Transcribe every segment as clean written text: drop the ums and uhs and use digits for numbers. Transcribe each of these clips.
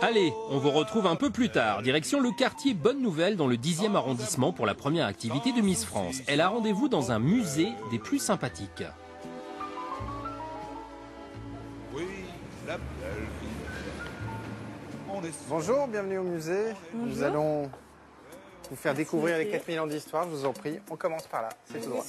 Allez, on vous retrouve un peu plus tard. Direction le quartier Bonne Nouvelle dans le 10e arrondissement pour la première activité de Miss France. Elle a rendez-vous dans un musée des plus sympathiques. Oui, la belle vie. Bonjour, bienvenue au musée. Bonjour. Nous allons vous faire découvrir les 4000 ans d'histoire, je vous en prie. On commence par là, c'est tout droit.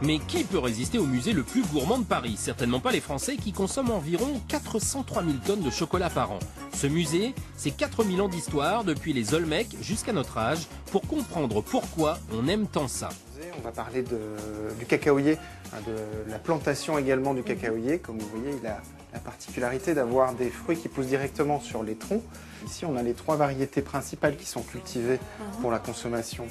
Mais qui peut résister au musée le plus gourmand de Paris? Certainement pas les Français qui consomment environ 403 000 tonnes de chocolat par an. Ce musée, c'est 4000 ans d'histoire depuis les Olmecs jusqu'à notre âge pour comprendre pourquoi on aime tant ça. On va parler du cacaoyer, de la plantation également du cacaoyer. Comme vous voyez, il a la particularité d'avoir des fruits qui poussent directement sur les troncs. Ici, on a les 3 variétés principales qui sont cultivées pour la consommation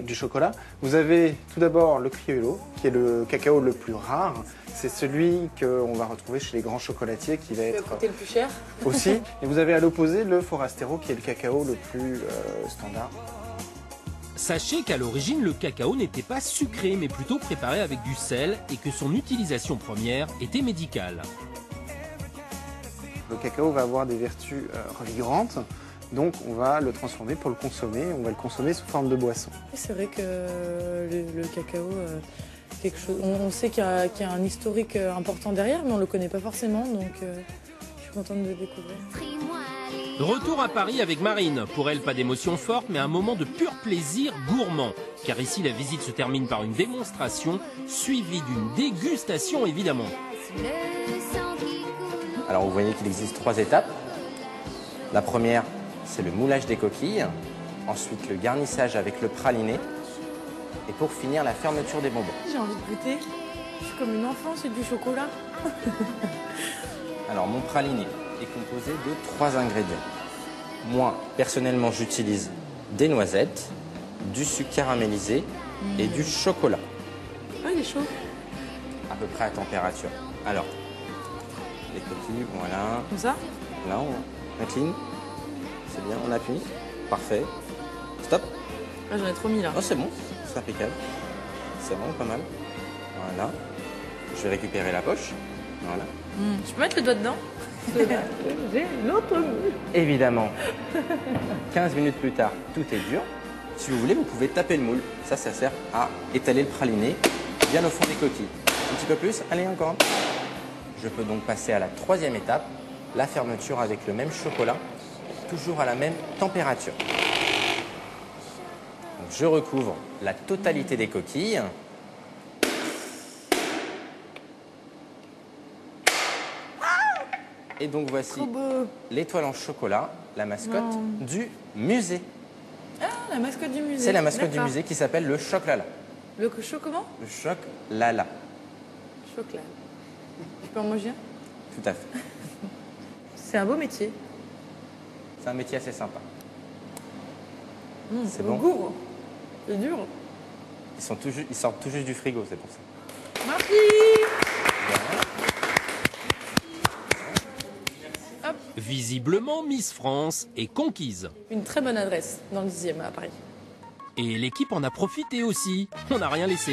du chocolat. Vous avez tout d'abord le Criollo, qui est le cacao le plus rare. C'est celui qu'on va retrouver chez les grands chocolatiers, qui va être le plus cher aussi. Et vous avez à l'opposé le Forastero, qui est le cacao le plus standard. Sachez qu'à l'origine, le cacao n'était pas sucré, mais plutôt préparé avec du sel et que son utilisation première était médicale. Le cacao va avoir des vertus revigorantes, donc on va le transformer pour le consommer. On va le consommer sous forme de boisson. C'est vrai que le cacao, quelque chose, on sait qu'il y a un historique important derrière, mais on ne le connaît pas forcément, donc je suis contente de le découvrir. Retour à Paris avec Marine. Pour elle, pas d'émotion forte, mais un moment de pur plaisir gourmand. Car ici, la visite se termine par une démonstration, suivie d'une dégustation évidemment. Alors vous voyez qu'il existe 3 étapes. La première, c'est le moulage des coquilles. Ensuite, le garnissage avec le praliné. Et pour finir, la fermeture des bonbons. J'ai envie de goûter. Je suis comme une enfant, c'est du chocolat. Alors mon praliné est composé de 3 ingrédients. Moi, personnellement, j'utilise des noisettes, du sucre caramélisé et du chocolat. Ah, il est chaud. À peu près à température. Alors, les coquilles, voilà. Comme ça? Là, on incline. C'est bien, on appuie. Parfait. Stop. Ah, j'en ai trop mis là. Oh, c'est bon, c'est impeccable. C'est vraiment pas mal. Voilà. Je vais récupérer la poche. Voilà. Je peux mettre le doigt dedans? J'ai l'autre bout. Évidemment. 15 minutes plus tard, tout est dur. Si vous voulez, vous pouvez taper le moule. Ça sert à étaler le praliné bien au fond des coquilles. Un petit peu plus. Allez, encore un. Je peux donc passer à la 3e étape, la fermeture avec le même chocolat, toujours à la même température. Donc, je recouvre la totalité des coquilles. Et donc voici l'étoile en chocolat, la mascotte du musée. Ah, la mascotte du musée. C'est la mascotte du musée qui s'appelle le Choc Lala. Le choc comment? Le Choc Lala. Chocolat. Je peux en manger un? Tout à fait. C'est un beau métier. C'est un métier assez sympa. C'est le bon. goût. C'est dur. Ils sortent tout juste du frigo, c'est pour ça. Merci. Hop. Visiblement, Miss France est conquise. Une très bonne adresse dans le 10e à Paris. Et l'équipe en a profité aussi. On n'a rien laissé.